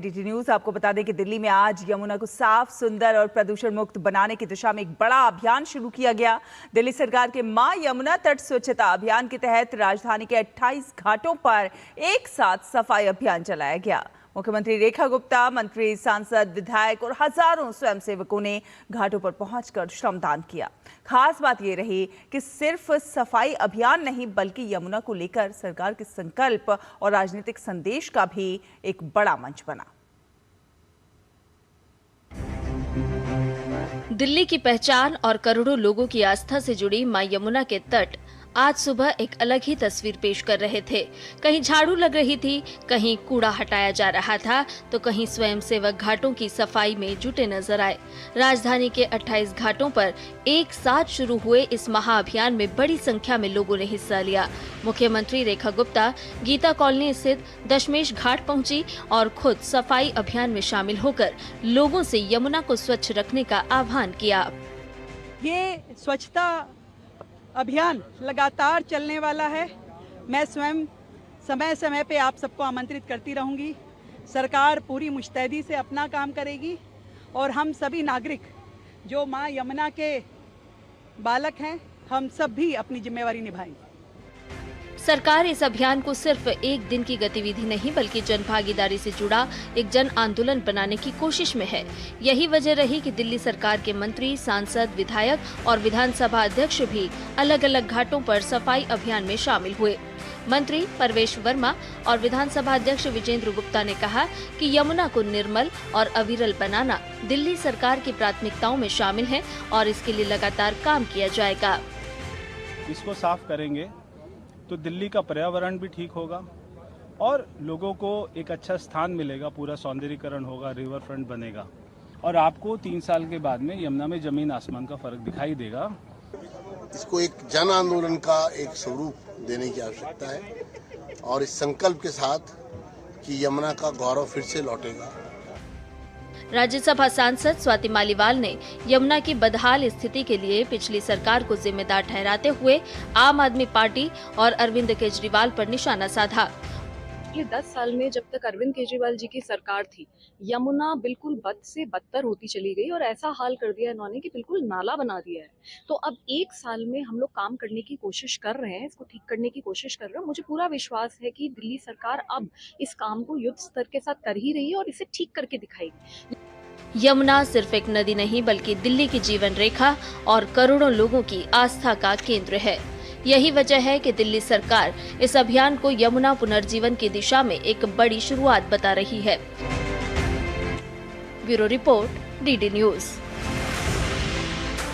DD news आपको बता दें कि दिल्ली में आज यमुना को साफ, सुंदर और प्रदूषण मुक्त बनाने की दिशा में एक बड़ा अभियान शुरू किया गया। दिल्ली सरकार के मां यमुना तट स्वच्छता अभियान के तहत राजधानी के 28 घाटों पर एक साथ सफाई अभियान चलाया गया। मुख्यमंत्री रेखा गुप्ता, मंत्री, सांसद, विधायक और हजारों स्वयंसेवकों ने घाटों पर पहुंचकर श्रमदान किया। खास बात यह रही कि सिर्फ सफाई अभियान नहीं बल्कि यमुना को लेकर सरकार के संकल्प और राजनीतिक संदेश का भी एक बड़ा मंच बना। दिल्ली की पहचान और करोड़ों लोगों की आस्था से जुड़ी मां यमुना के तट आज सुबह एक अलग ही तस्वीर पेश कर रहे थे। कहीं झाड़ू लग रही थी, कहीं कूड़ा हटाया जा रहा था, तो कहीं स्वयंसेवक घाटों की सफाई में जुटे नजर आए। राजधानी के 28 घाटों पर एक साथ शुरू हुए इस महाअभियान में बड़ी संख्या में लोगों ने हिस्सा लिया। मुख्यमंत्री रेखा गुप्ता गीता कॉलोनी स्थित दशमेश घाट पहुंची और खुद सफाई अभियान में शामिल होकर लोगों से यमुना को स्वच्छ रखने का आह्वान किया। ये स्वच्छता अभियान लगातार चलने वाला है। मैं स्वयं समय समय पे आप सबको आमंत्रित करती रहूंगी। सरकार पूरी मुस्तैदी से अपना काम करेगी और हम सभी नागरिक जो मां यमुना के बालक हैं, हम सब भी अपनी जिम्मेवारी निभाएंगे। सरकार इस अभियान को सिर्फ एक दिन की गतिविधि नहीं बल्कि जनभागीदारी से जुड़ा एक जन आंदोलन बनाने की कोशिश में है। यही वजह रही कि दिल्ली सरकार के मंत्री, सांसद, विधायक और विधानसभा अध्यक्ष भी अलग अलग घाटों पर सफाई अभियान में शामिल हुए। मंत्री परवेश वर्मा और विधानसभा अध्यक्ष विजेंद्र गुप्ता ने कहा कि यमुना को निर्मल और अविरल बनाना दिल्ली सरकार की प्राथमिकताओं में शामिल है और इसके लिए लगातार काम किया जाएगा। इसको साफ करेंगे तो दिल्ली का पर्यावरण भी ठीक होगा और लोगों को एक अच्छा स्थान मिलेगा, पूरा सौंदर्यीकरण होगा, रिवर फ्रंट बनेगा और आपको 3 साल के बाद में यमुना में जमीन आसमान का फर्क दिखाई देगा। इसको एक जन आंदोलन का एक स्वरूप देने की आवश्यकता है और इस संकल्प के साथ कि यमुना का गौरव फिर से लौटेगा। राज्यसभा सांसद स्वाति मालीवाल ने यमुना की बदहाल स्थिति के लिए पिछली सरकार को जिम्मेदार ठहराते हुए आम आदमी पार्टी और अरविंद केजरीवाल पर निशाना साधा। पिछले 10 साल में जब तक अरविंद केजरीवाल जी की सरकार थी, यमुना बिल्कुल बद से बदतर होती चली गई और ऐसा हाल कर दिया इन्होंने कि बिल्कुल नाला बना दिया है। तो अब 1 साल में हम लोग काम करने की कोशिश कर रहे हैं, इसको ठीक करने की कोशिश कर रहे हैं। मुझे पूरा विश्वास है कि दिल्ली सरकार अब इस काम को युद्ध स्तर के साथ कर ही रही है और इसे ठीक करके दिखाएगी। यमुना सिर्फ एक नदी नहीं बल्कि दिल्ली की जीवन रेखा और करोड़ों लोगों की आस्था का केंद्र है। यही वजह है कि दिल्ली सरकार इस अभियान को यमुना पुनर्जीवन की दिशा में एक बड़ी शुरुआत बता रही है। Bureau report, DD news.